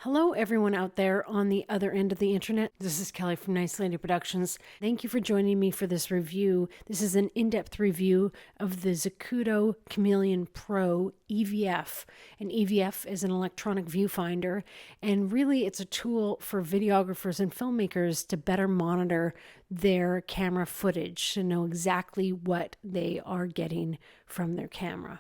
Hello, everyone out there on the other end of the internet. This is Kelly from Nice Lady Productions. Thank you for joining me for this review. This is an in-depth review of the Zacuto Kameleon Pro EVF. An EVF is an electronic viewfinder, and really it's a tool for videographers and filmmakers to better monitor their camera footage, to know exactly what they are getting from their camera.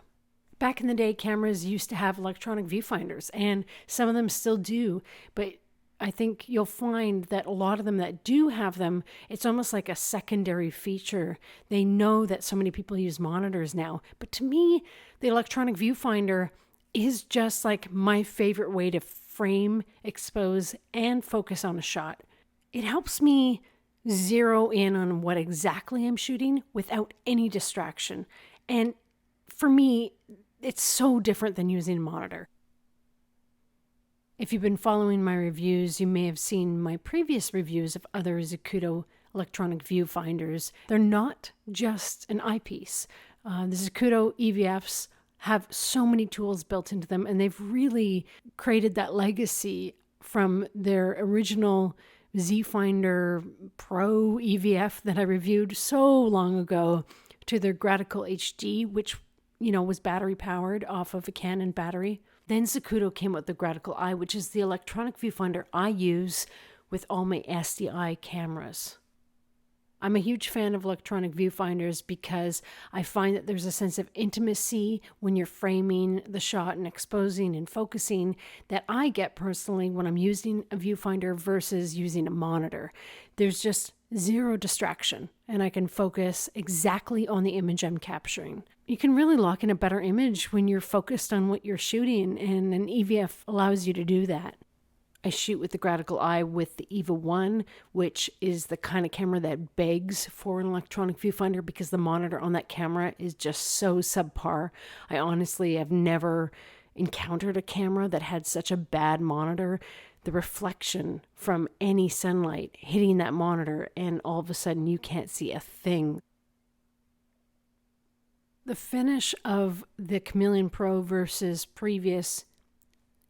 Back in the day, cameras used to have electronic viewfinders, and some of them still do, but I think you'll find that a lot of them that do have them, it's almost like a secondary feature. They know that so many people use monitors now, but to me, the electronic viewfinder is just like my favorite way to frame, expose, and focus on a shot. It helps me zero in on what exactly I'm shooting without any distraction. And for me, it's so different than using a monitor. If you've been following my reviews, you may have seen my previous reviews of other Zacuto electronic viewfinders. They're not just an eyepiece. The Zacuto EVFs have so many tools built into them, and they've really created that legacy from their original Viewfinder Pro EVF that I reviewed so long ago to their Gratical HD, which was battery powered off of a Canon battery. Then Zacuto came with the Gratical Eye, which is the electronic viewfinder I use with all my SDI cameras. I'm a huge fan of electronic viewfinders because I find that there's a sense of intimacy when you're framing the shot and exposing and focusing that I get personally when I'm using a viewfinder versus using a monitor. There's just zero distraction, and I can focus exactly on the image I'm capturing. You can really lock in a better image when you're focused on what you're shooting, and an EVF allows you to do that. I shoot with the Gratical Eye with the EVA 1, which is the kind of camera that begs for an electronic viewfinder because the monitor on that camera is just so subpar. I honestly have never encountered a camera that had such a bad monitor. The reflection from any sunlight hitting that monitor, and all of a sudden you can't see a thing. The finish of the Kameleon Pro versus previous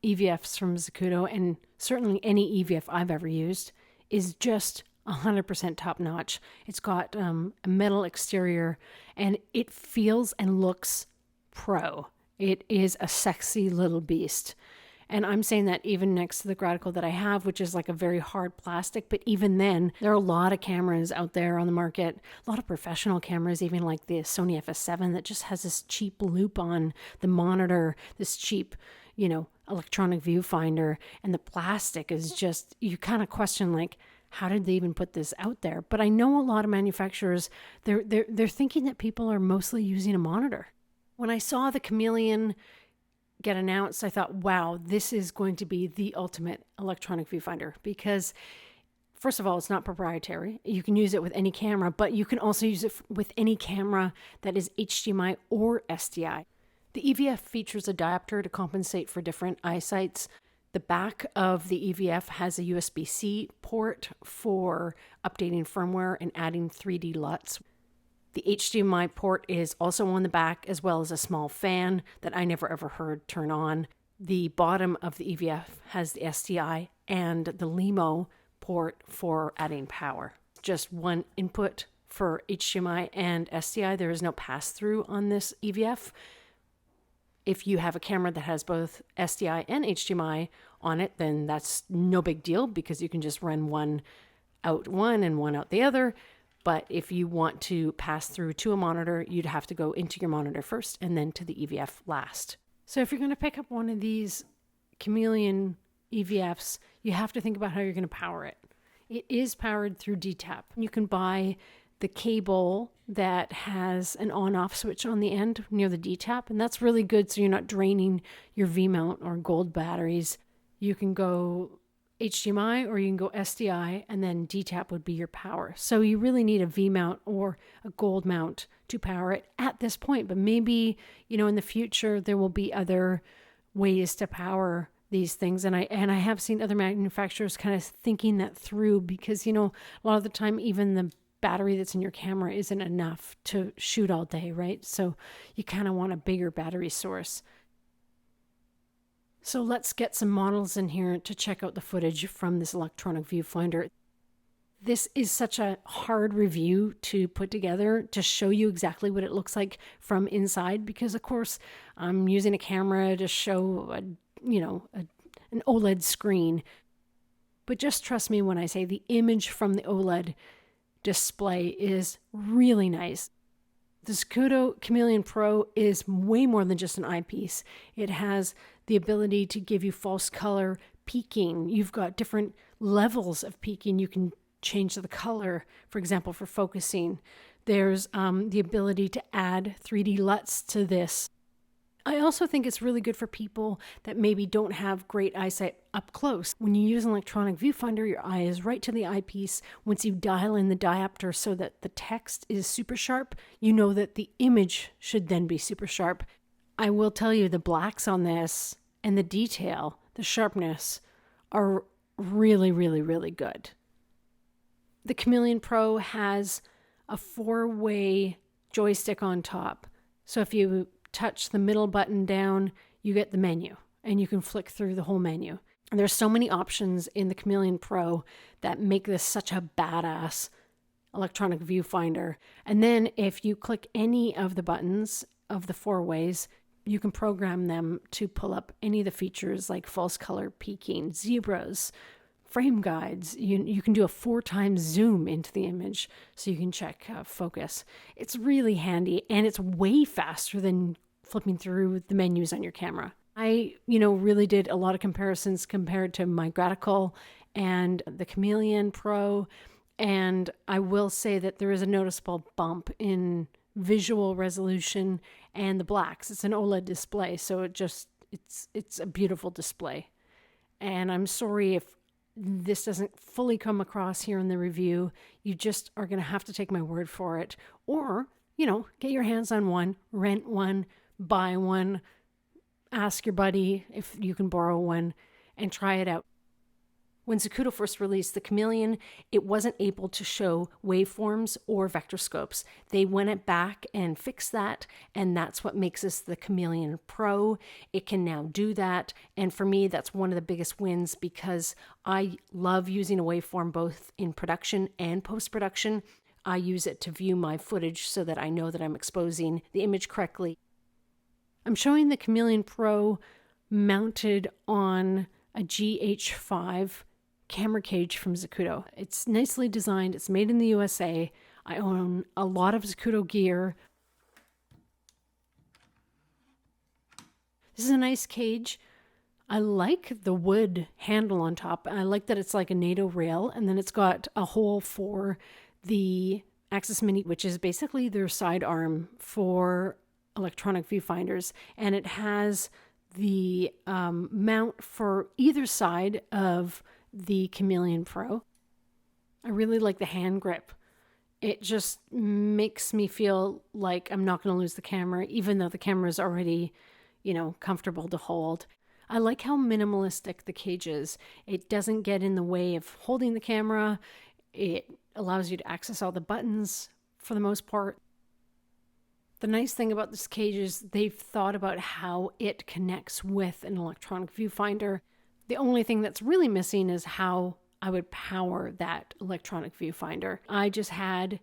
EVFs from Zacuto, and certainly any EVF I've ever used, is just 100% top notch. It's got a metal exterior, and it feels and looks pro. It is a sexy little beast. And I'm saying that even next to the Gratical that I have, which is like a very hard plastic. But even then, there are a lot of cameras out there on the market, a lot of professional cameras, even like the Sony FS7 that just has this cheap loop on the monitor, this cheap, electronic viewfinder. And the plastic is just, you kind of question like, how did they even put this out there? But I know a lot of manufacturers, they're thinking that people are mostly using a monitor. When I saw the Kameleon get announced, I thought, wow, this is going to be the ultimate electronic viewfinder because, first of all, it's not proprietary. You can use it with any camera, but you can also use it with any camera that is HDMI or SDI. The EVF features a diopter to compensate for different eyesights. The back of the EVF has a USB-C port for updating firmware and adding 3D LUTs. The HDMI port is also on the back, as well as a small fan that I never ever heard turn on. The bottom of the EVF has the SDI and the LEMO port for adding power. Just one input for HDMI and SDI. There is no pass-through on this EVF. If you have a camera that has both SDI and HDMI on it, then that's no big deal because you can just run one out one and one out the other. But if you want to pass through to a monitor, you'd have to go into your monitor first and then to the EVF last. So if you're going to pick up one of these Kameleon EVFs, you have to think about how you're going to power it. It is powered through DTAP. You can buy the cable that has an on-off switch on the end near the DTAP, and that's really good so you're not draining your V-mount or gold batteries. You can go HDMI or you can go SDI, and then DTAP would be your power. So you really need a V-mount or a gold mount to power it at this point. But maybe, in the future, there will be other ways to power these things. And I have seen other manufacturers kind of thinking that through because, a lot of the time, even the battery that's in your camera isn't enough to shoot all day, right? So you kind of want a bigger battery source. So let's get some models in here to check out the footage from this electronic viewfinder. This is such a hard review to put together to show you exactly what it looks like from inside, because of course I'm using a camera to show an OLED screen. But just trust me when I say the image from the OLED display is really nice. The Zacuto Kameleon Pro is way more than just an eyepiece. It has the ability to give you false color peaking. You've got different levels of peaking. You can change the color, for example, for focusing. There's the ability to add 3D LUTs to this. I also think it's really good for people that maybe don't have great eyesight up close. When you use an electronic viewfinder, your eye is right to the eyepiece. Once you dial in the diopter so that the text is super sharp, you know that the image should then be super sharp. I will tell you, the blacks on this and the detail, the sharpness, are really, really, really good. The Kameleon Pro has a 4-way joystick on top. So if you touch the middle button down, you get the menu, and you can flick through the whole menu. And there's so many options in the Kameleon Pro that make this such a badass electronic viewfinder. And then if you click any of the buttons of the 4 ways, you can program them to pull up any of the features like false color peaking, zebras, frame guides. You can do a 4x zoom into the image so you can check focus. It's really handy, and it's way faster than flipping through the menus on your camera. I, really did a lot of comparisons compared to my Gratical and the Kameleon Pro, and I will say that there is a noticeable bump in visual resolution and the blacks. It's an OLED display, so it's a beautiful display. And I'm sorry if this doesn't fully come across here in the review. You just are going to have to take my word for it. Or, get your hands on one, rent one, buy one, ask your buddy if you can borrow one, and try it out. When Zacuto first released the Kameleon, it wasn't able to show waveforms or vector scopes. They went back and fixed that, and that's what makes this the Kameleon Pro. It can now do that, and for me, that's one of the biggest wins because I love using a waveform both in production and post-production. I use it to view my footage so that I know that I'm exposing the image correctly. I'm showing the Kameleon Pro mounted on a GH5 camera cage from Zacuto. It's nicely designed. It's made in the USA. I own a lot of Zacuto gear. This is a nice cage. I like the wood handle on top. I like that it's like a NATO rail, and then it's got a hole for the Axis Mini, which is basically their sidearm for electronic viewfinders, and it has the mount for either side of the Kameleon Pro. I really like the hand grip. It just makes me feel like I'm not going to lose the camera, even though the camera is already, comfortable to hold. I like how minimalistic the cage is. It doesn't get in the way of holding the camera. It allows you to access all the buttons for the most part. The nice thing about this cage is they've thought about how it connects with an electronic viewfinder. The only thing that's really missing is how I would power that electronic viewfinder. I just had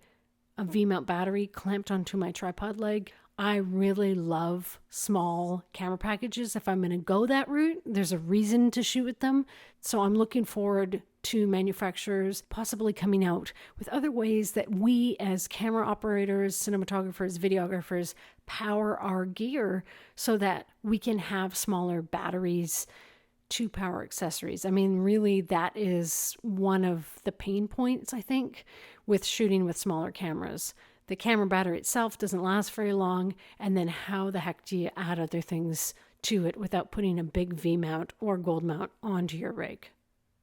a V-mount battery clamped onto my tripod leg. I really love small camera packages. If I'm going to go that route, there's a reason to shoot with them. So I'm looking forward to manufacturers possibly coming out with other ways that we as camera operators, cinematographers, videographers power our gear so that we can have smaller batteries to power accessories. I mean, really, that is one of the pain points, I think, with shooting with smaller cameras. The camera battery itself doesn't last very long, and then how the heck do you add other things to it without putting a big V-mount or gold mount onto your rig?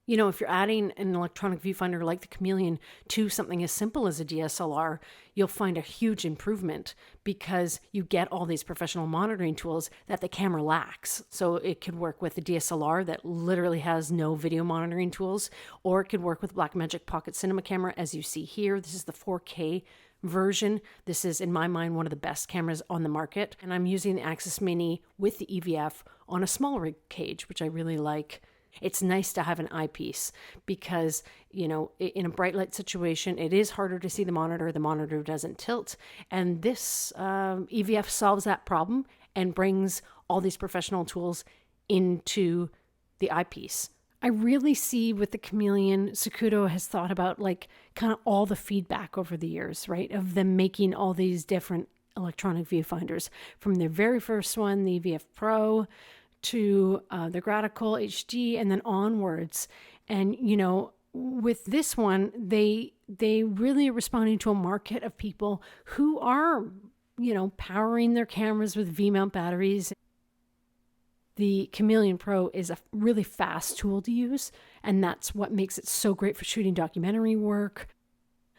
If you're adding an electronic viewfinder like the Kameleon to something as simple as a DSLR, you'll find a huge improvement because you get all these professional monitoring tools that the camera lacks. So it could work with the DSLR that literally has no video monitoring tools, or it could work with Blackmagic Pocket Cinema camera as you see here. This is the 4K version. This is, in my mind, one of the best cameras on the market. And I'm using the Axis Mini with the EVF on a SmallRig cage, which I really like. It's nice to have an eyepiece because, you know, in a bright light situation, it is harder to see the monitor. The monitor doesn't tilt. And this EVF solves that problem and brings all these professional tools into the eyepiece. I really see with the Kameleon, Zacuto has thought about like kind of all the feedback over the years, right? Of them making all these different electronic viewfinders from their very first one, the EVF Pro, to the Gratical HD, and then onwards. And, you know, with this one, they really are responding to a market of people who are, you know, powering their cameras with V-mount batteries. The Kameleon Pro is a really fast tool to use, and that's what makes it so great for shooting documentary work.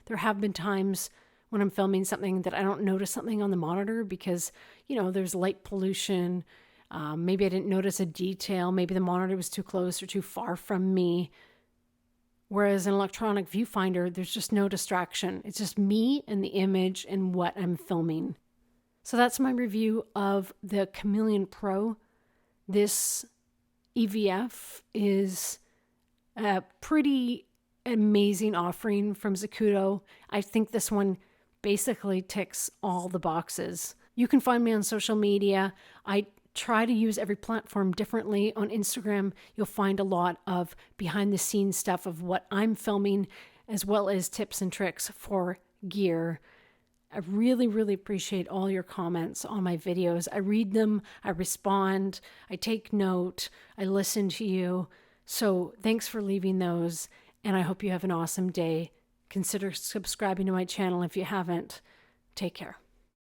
There have been times when I'm filming something that I don't notice something on the monitor because, you know, there's light pollution. Maybe I didn't notice a detail. Maybe the monitor was too close or too far from me. Whereas an electronic viewfinder, there's just no distraction. It's just me and the image and what I'm filming. So that's my review of the Kameleon Pro. This EVF is a pretty amazing offering from Zacuto. I think this one basically ticks all the boxes. You can find me on social media. I try to use every platform differently. On Instagram, you'll find a lot of behind the scenes stuff of what I'm filming, as well as tips and tricks for gear. I really, really appreciate all your comments on my videos. I read them, I respond, I take note, I listen to you. So thanks for leaving those, and I hope you have an awesome day. Consider subscribing to my channel if you haven't. Take care.